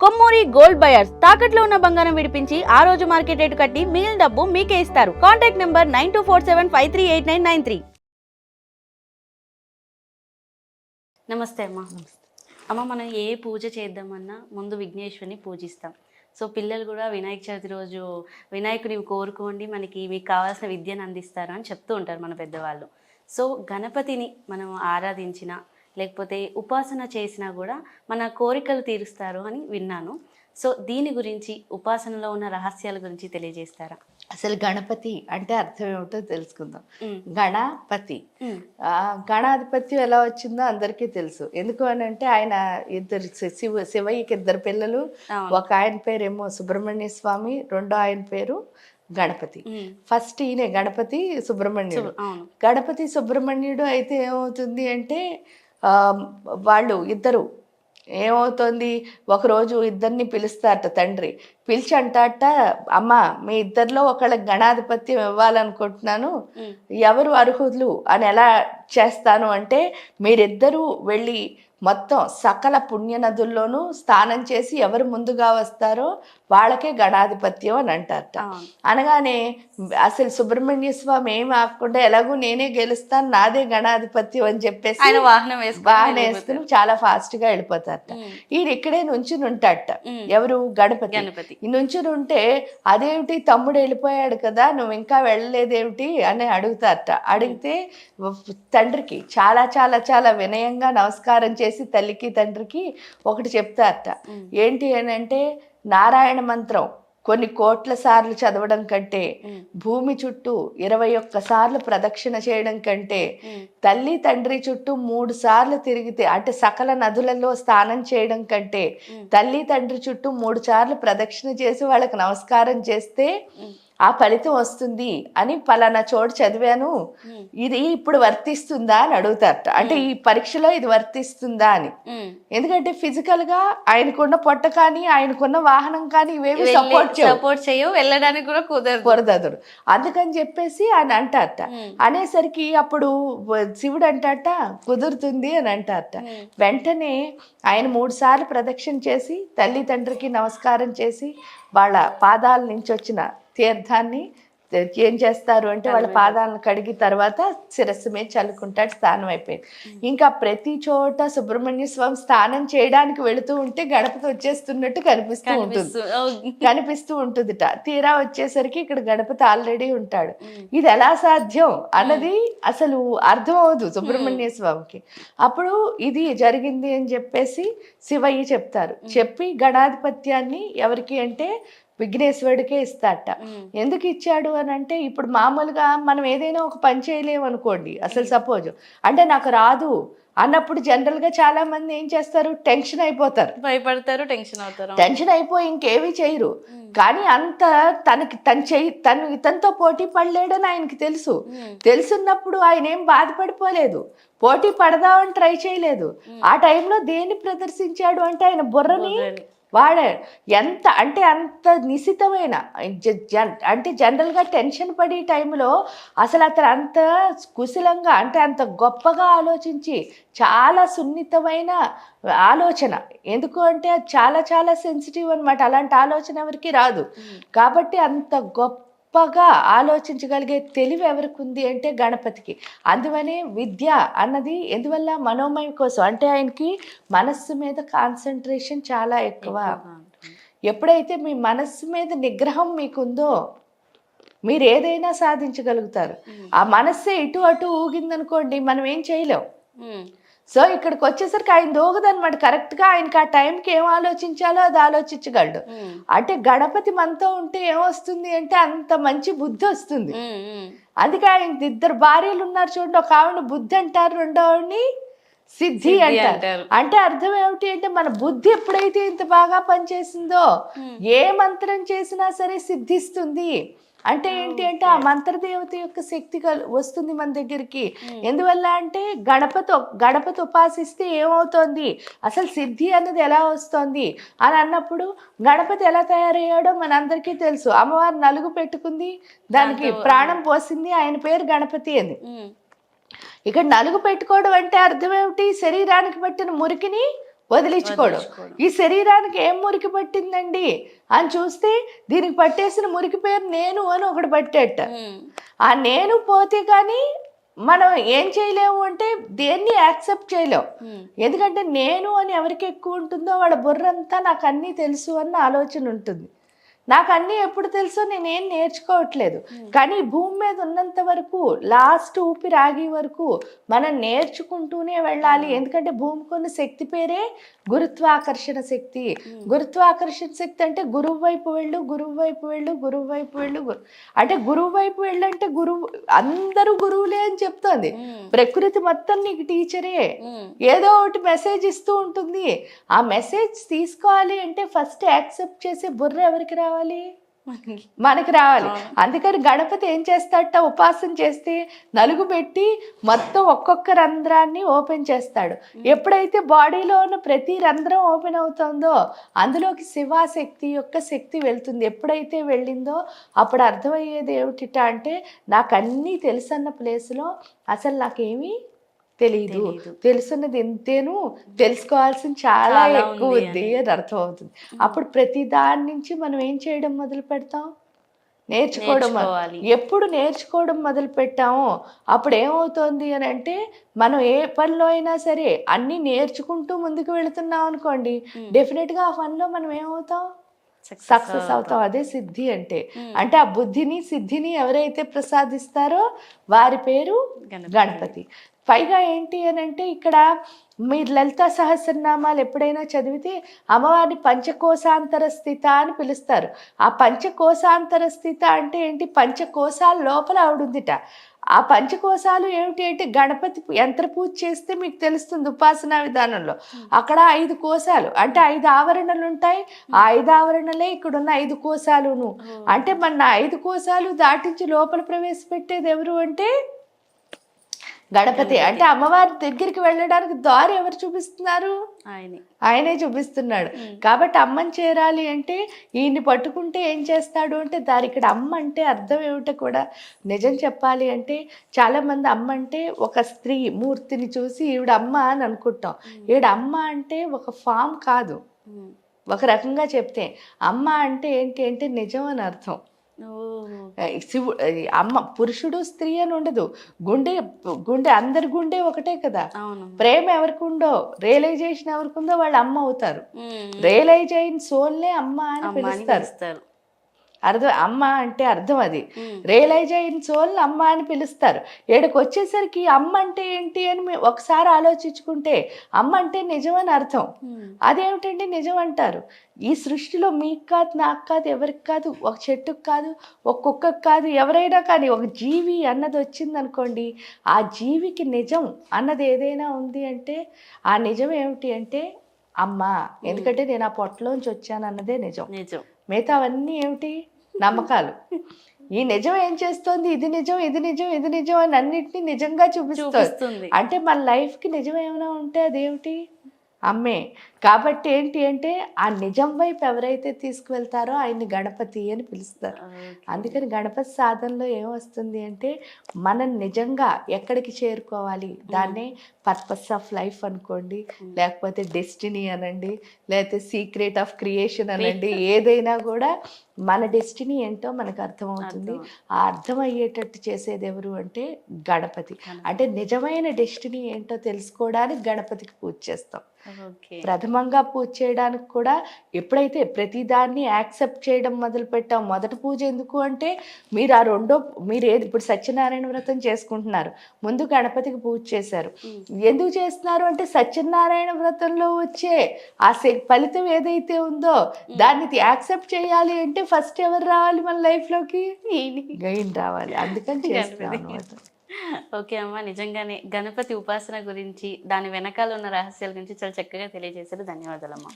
Kommuri gold buyers తాకట్లో ఉన్న బంగారం విడిపించి ఆ రోజు మార్కెట్ రేటు కట్టి మిగిలిన డబ్బు మీకే ఇస్తారు. Contact number 9247538993. నమస్తే అమ్మ. అమ్మ, మనం ఏ పూజ చేద్దామన్నా ముందు విఘ్నేశ్వరిని పూజిస్తాం. సో పిల్లలు కూడా వినాయక చవితి రోజు వినాయకుడిని కోరుకోండి, మీకు కావాల్సిన విద్యను అందిస్తారు అని చెప్తూ ఉంటారు మన పెద్దవాళ్ళు. సో గణపతిని మనం ఆరాధించిన లేకపోతే ఉపాసన చేసినా కూడా మన కోరికలు తీరుస్తారు అని విన్నాను. సో దీని గురించి, ఉపాసనలో ఉన్న రహస్యాల గురించి తెలియజేస్తారా? అసలు గణపతి అంటే అర్థం ఏమిటో తెలుసుకుందాం. గణపతి, గణాధిపత్యం ఎలా వచ్చిందో అందరికీ తెలుసు. ఎందుకు అని అంటే ఆయన శివయ్యకి ఇద్దరు పిల్లలు. ఒక ఆయన పేరేమో సుబ్రహ్మణ్య స్వామి, రెండో ఆయన పేరు గణపతి. ఫస్ట్ ఈయన గణపతి సుబ్రహ్మణ్యుడు. గణపతి సుబ్రహ్మణ్యుడు అయితే ఏమవుతుంది అంటే వాళ్ళు ఇద్దరు ఏమవుతుంది, ఒకరోజు ఇద్దరిని పిలుస్తారట తండ్రి. పిలిచి అంటాట, అమ్మ మీ ఇద్దరిలో ఒకళ్ళకి గణాధిపత్యం ఇవ్వాలనుకుంటున్నాను, ఎవరు అర్హులు అని ఎలా చేస్తాను అంటే, మీరిద్దరూ వెళ్ళి మొత్తం సకల పుణ్యనదుల్లోనూ స్నానం చేసి ఎవరు ముందుగా వస్తారో వాళ్ళకే గణాధిపత్యం అని అంటారట. అనగానే అసలు సుబ్రహ్మణ్య స్వామి ఏమి ఆకుండా ఎలాగూ నేనే గెలుస్తాను, నాదే గణాధిపత్యం అని చెప్పేసి వాహనం వేసుకుని చాలా ఫాస్ట్ గా వెళ్ళిపోతారట. ఈయన ఇక్కడే నుంచుని ఉంటాడట. ఎవరు? గణపతి. ఈ నుంచుని ఉంటే, అదేమిటి తమ్ముడు వెళ్ళిపోయాడు కదా, నువ్వు ఇంకా వెళ్ళలేదేమిటి అని అడుగుతారట. అడిగితే తండ్రికి చాలా చాలా చాలా వినయంగా నమస్కారం చేసి తల్లికి తండ్రికి ఒకటి చెప్తారట. ఏంటి అని అంటే, నారాయణ మంత్రం కొన్ని కోట్ల సార్లు చదవడం కంటే, భూమి చుట్టూ 21 సార్లు ప్రదక్షిణ చేయడం కంటే, తల్లి తండ్రి చుట్టూ 3 సార్లు తిరిగితే, అంటే సకల నదులలో స్నానం చేయడం కంటే, తల్లి తండ్రి చుట్టూ 3 సార్లు ప్రదక్షిణ చేసి వాళ్ళకి నమస్కారం చేస్తే ఆ ఫలితం వస్తుంది అని పలానా చోటు చదివాను, ఇది ఇప్పుడు వర్తిస్తుందా అని అడుగుతారట. అంటే ఈ పరీక్షలో ఇది వర్తిస్తుందా అని. ఎందుకంటే ఫిజికల్ గా ఆయనకున్న పొట్ట కానీ ఆయనకున్న వాహనం కానీ ఇవేమి సపోర్ట్ చేయవు, వెళ్ళడానికి కూడా కుదరదు. అందుకని చెప్పేసి ఆయన అంటారట. అనేసరికి అప్పుడు శివుడు అంటారట, కుదురుతుంది అని అంటారట. వెంటనే ఆయన 3 సార్లు ప్రదక్షిణ చేసి తల్లి తండ్రికి నమస్కారం చేసి వాళ్ళ పాదాల నుంచి వచ్చిన తీర్థాన్ని ఏం చేస్తారు అంటే, వాళ్ళ పాదాలను కడిగి తర్వాత శిరస్సు మీద చల్లుకుంటాడు. స్నానం అయిపోయింది. ఇంకా ప్రతి చోట సుబ్రహ్మణ్య స్వామి స్నానం చేయడానికి వెళుతూ ఉంటే గణపతి వచ్చేస్తున్నట్టు కనిపిస్తూ ఉంటుందిట. తీరా వచ్చేసరికి ఇక్కడ గణపతి ఆల్రెడీ ఉంటాడు. ఇది ఎలా సాధ్యం అన్నది అసలు అర్థం అవదు సుబ్రహ్మణ్య స్వామికి. అప్పుడు ఇది జరిగింది అని చెప్పేసి శివయ్య చెప్తారు. చెప్పి గణాధిపత్యాన్ని ఎవరికి అంటే విఘ్నేశ్వరుడికే ఇస్తాట. ఎందుకు ఇచ్చాడు అని అంటే, ఇప్పుడు మామూలుగా మనం ఏదైనా ఒక పని చేయలేము అనుకోండి, అసలు సపోజ్ అంటే నాకు రాదు అన్నప్పుడు జనరల్ గా చాలా మంది ఏం చేస్తారు, టెన్షన్ అయిపోతారు, భయపడతారు, టెన్షన్ అయిపోయి ఇంకేమీ చేయరు. కానీ అంత తను ఇతనితో పోటీ పడలేడని ఆయనకి తెలుసున్నప్పుడు ఆయన ఏం బాధపడిపోలేదు, పోటీ పడదామని ట్రై చేయలేదు. ఆ టైంలో దేన్ని ప్రదర్శించాడు అంటే, ఆయన బుర్రని వాడాడు. ఎంత అంటే అంత నిశితమైన, అంటే జనరల్గా టెన్షన్ పడే టైంలో అసలు అతను అంత కుశలంగా, అంటే అంత గొప్పగా ఆలోచించి, చాలా సున్నితమైన ఆలోచన. ఎందుకు అంటే అది చాలా చాలా సెన్సిటివ్ అనమాట. అలాంటి ఆలోచన ఎవరికి రాదు. కాబట్టి అంత గొప్పగా ఆలోచించగలిగే తెలివి ఎవరికి ఉంది అంటే గణపతికి. అందువనే విద్య అన్నది ఎందువల్ల మనోమయం కోసం, అంటే ఆయనకి మనస్సు మీద కాన్సన్ట్రేషన్ చాలా ఎక్కువ. ఎప్పుడైతే మీ మనస్సు మీద నిగ్రహం మీకుందో మీరు ఏదైనా సాధించగలుగుతారు. ఆ మనస్సే ఇటు అటు ఊగిందనుకోండి, మనం ఏం చేయలేం. సో ఇక్కడికి వచ్చేసరికి ఆయన దోగదనమాట. కరెక్ట్ గా ఆయనకి ఆ టైంకి ఏం ఆలోచించాలో అది ఆలోచించగలడు. అంటే గణపతి మనతో ఉంటే ఏమొస్తుంది అంటే అంత మంచి బుద్ధి వస్తుంది. అందుకే ఆయనకి 2 భార్యలు ఉన్నారు చూడండి. ఒక ఆవిడ బుద్ధి అంటారు, రెండో ఆవిడని సిద్ధి అంటారు. అంటే అర్థం ఏమిటి అంటే, మన బుద్ధి ఎప్పుడైతే ఇంత బాగా పనిచేసిందో ఏ మంత్రం చేసినా సరే సిద్ధిస్తుంది. అంటే ఏంటి అంటే, ఆ మంత్రదేవత యొక్క శక్తి వస్తుంది మన దగ్గరికి. ఎందువల్ల అంటే గణపతి ఉపాసిస్తే ఏమవుతోంది, అసలు సిద్ధి అన్నది ఎలా వస్తుంది అని అన్నప్పుడు, గణపతి ఎలా తయారయ్యాడో మనందరికీ తెలుసు. అమ్మవారు నలుగు పెట్టుకుంది, దానికి ప్రాణం పోసింది, ఆయన పేరు గణపతి అని. ఇక్కడ నలుగు పెట్టుకోవడం అంటే అర్థం ఏమిటి, శరీరానికి పట్టిన మురికిని వదిలించుకోవడం. ఈ శరీరానికి ఏం మురికి పట్టిందండి అని చూస్తే దీనికి పట్టేసిన మురికి పేరు నేను అని ఒకటి పట్టేట. ఆ నేను పోతే కానీ మనం ఏం చేయలేము అంటే దేన్ని యాక్సెప్ట్ చేయలేము. ఎందుకంటే నేను అని ఎవరికి ఎక్కువ ఉంటుందో వాళ్ళ బుర్రంతా నాకు అన్నీ తెలుసు అన్న ఆలోచన ఉంటుంది. నాకు అన్నీ ఎప్పుడు తెలుసో నేనేం నేర్చుకోవట్లేదు. కానీ భూమి మీద ఉన్నంత వరకు లాస్ట్ ఊపిరి ఆగే వరకు మనం నేర్చుకుంటూనే వెళ్ళాలి. ఎందుకంటే భూమికి ఉన్న శక్తి పేరే గురుత్వాకర్షణ శక్తి. గురుత్వాకర్షణ శక్తి అంటే గురువు వైపు వెళ్ళు, గురువు వైపు వెళ్ళు, గురువు వైపు వెళ్ళు. అంటే గురువు వైపు వెళ్ళంటే గురువు అందరూ గురువులే అని చెప్తోంది. ప్రకృతి మొత్తం నీకు టీచరే. ఏదో ఒకటి మెసేజ్ ఇస్తూ ఉంటుంది. ఆ మెసేజ్ తీసుకోవాలి అంటే ఫస్ట్ యాక్సెప్ట్ చేసే బుర్ర ఎవరికి రావాలి? మనకి రావాలి. అందుకని గణపతి ఏం చేస్తాడట, ఉపాసన చేస్తే నలుగు పెట్టి మొత్తం ఒక్కొక్క రంధ్రాన్ని ఓపెన్ చేస్తాడు. ఎప్పుడైతే బాడీలో ఉన్న ప్రతి రంధ్రం ఓపెన్ అవుతుందో అందులోకి శివాశక్తి యొక్క శక్తి వెళ్తుంది. ఎప్పుడైతే వెళ్ళిందో అప్పుడు అర్థమయ్యేది ఏమిటిట అంటే నాకు అన్నీ తెలుసన్న ప్లేస్లో అసలు నాకేమీ తెలీదు, తెలుసున్నది ఎంతేను, తెలుసుకోవాల్సింది చాలా ఎక్కువ ఉంది అని అర్థం అవుతుంది. అప్పుడు ప్రతి దాని నుంచి మనం ఏం చేయడం మొదలు పెడతాం, నేర్చుకోవడం. ఎప్పుడు నేర్చుకోవడం మొదలు పెట్టామో అప్పుడు ఏమవుతుంది అని అంటే మనం ఏ పనిలో అయినా సరే అన్నీ నేర్చుకుంటూ ముందుకు వెళుతున్నాం అనుకోండి, డెఫినెట్గా ఆ పనిలో మనం ఏమవుతాం, సక్సెస్ అవుతాం. అదే సిద్ధి అంటే. అంటే ఆ బుద్ధిని సిద్ధిని ఎవరైతే ప్రసాదిస్తారో వారి పేరు గణపతి. పైగా ఏంటి అని అంటే ఇక్కడ మీరు లలితా సహస్రనామాలు ఎప్పుడైనా చదివితే అమ్మవారిని పంచకోశాంతర స్థిత అని పిలుస్తారు. ఆ పంచకోశాంతర స్థిత అంటే ఏంటి, పంచకోశాల లోపల ఆవిడుందిట. ఆ పంచకోశాలు ఏమిటి అంటే గణపతి యంత్ర పూజ చేస్తే మీకు తెలుస్తుంది ఉపాసనా విధానంలో. అక్కడ 5 కోశాలు అంటే 5 ఆవరణలు ఉంటాయి. ఆ 5 ఆవరణలే ఇక్కడున్న 5 కోశాలును. అంటే మన 5 కోశాలు దాటించి లోపల ప్రవేశపెట్టేది ఎవరు అంటే గణపతి. అంటే అమ్మవారి దగ్గరికి వెళ్ళడానికి దారి ఎవరు చూపిస్తున్నారు, ఆయనే చూపిస్తున్నాడు. కాబట్టి అమ్మని చేరాలి అంటే ఈయన్ని పట్టుకుంటే ఏం చేస్తాడు అంటే దారి. ఇక్కడ అమ్మ అంటే అర్థం ఏమిటో కూడా నిజం చెప్పాలి అంటే చాలా మంది అమ్మ అంటే ఒక స్త్రీ మూర్తిని చూసి ఈవిడ అమ్మ అని అనుకుంటాం. ఈవిడ అమ్మ అంటే ఒక ఫామ్ కాదు. ఒక రకంగా చెప్తే అమ్మ అంటే ఏంటి అంటే నిజం అని అర్థం. శివుడు అమ్మ, పురుషుడు స్త్రీ అని ఉండదు. గుండె గుండె అందరి గుండె ఒకటే కదా. ప్రేమ ఎవరికి ఉందో, రియలైజేషన్ ఎవరికి ఉందో వాళ్ళు అమ్మ అవుతారు. రియలైజ్ అయిన సోల్నే అమ్మ అని పిలుస్తారు. అర్థం అమ్మ అంటే అర్థం అది. రియలైజ్ అయిన సోల్ అమ్మ అని పిలుస్తారు. ఏడకి వచ్చేసరికి అమ్మ అంటే ఏంటి అని ఒకసారి ఆలోచించుకుంటే అమ్మ అంటే నిజం అని అర్థం. అదేమిటంటే నిజం అంటారు. ఈ సృష్టిలో మీకు కాదు, నాకు కాదు, ఎవరికి కాదు, ఒక చెట్టుకు కాదు, ఒక కుక్కకు కాదు, ఎవరైనా కానీ ఒక జీవి అన్నది వచ్చింది అనుకోండి, ఆ జీవికి నిజం అన్నది ఏదైనా ఉంది అంటే ఆ నిజం ఏమిటి అంటే అమ్మ. ఎందుకంటే నేను ఆ పొట్టలోంచి వచ్చాను అన్నదే నిజం. మిగతా అవన్నీ ఏమిటి, నమ్మకాలు. ఈ నిజం ఏం చేస్తుంది, ఇది నిజం, ఇది నిజం, ఇది నిజం అని అన్నిటినీ నిజంగా చూపిస్తుంది. అంటే మన లైఫ్కి నిజం ఏమైనా ఉంటే అదేమిటి, అమ్మే. కాబట్టి ఏంటి అంటే ఆ నిజం వైపు ఎవరైతే తీసుకువెళ్తారో ఆయన్ని గణపతి అని పిలుస్తారు. అందుకని గణపతి సాధనలో ఏమొస్తుంది అంటే మనం నిజంగా ఎక్కడికి చేరుకోవాలి, దాన్నే పర్పస్ ఆఫ్ లైఫ్ అనుకోండి, లేకపోతే డెస్టినీ అనండి, లేకపోతే సీక్రెట్ ఆఫ్ క్రియేషన్ అనండి, ఏదైనా కూడా మన డెస్టినీ ఏంటో మనకు అర్థమవుతుంది. ఆ అర్థమయ్యేటట్టు చేసేది ఎవరు అంటే గణపతి. అంటే నిజమైన డెస్టినీ ఏంటో తెలుసుకోవడానికి గణపతికి పూజ చేస్తాం. ప్రథమంగా పూజ చేయడానికి కూడా ఎప్పుడైతే ప్రతిదాన్ని యాక్సెప్ట్ చేయడం మొదలు పెట్టాం. మొదటి పూజ ఎందుకు అంటే మీరు ఆ మీరు ఏది ఇప్పుడు సత్యనారాయణ వ్రతం చేసుకుంటున్నారు, ముందు గణపతికి పూజ చేశారు. ఎందుకు చేస్తున్నారు అంటే సత్యనారాయణ వ్రతంలో వచ్చే ఆ ఫలితం ఏదైతే ఉందో దాన్ని యాక్సెప్ట్ చేయాలి అంటే ఫస్ట్ ఎవరు రావాలి మన లైఫ్లోకి, ఈయన రావాలి. అందుకని చేస్తున్నాం అన్నమాట. ఓకే అమ్మ, నిజంగానే గణపతి ఉపాసన గురించి దాని వెనకాల ఉన్న రహస్యాల గురించి చాలా చక్కగా తెలియజేశారు. ధన్యవాదాలమ్మా.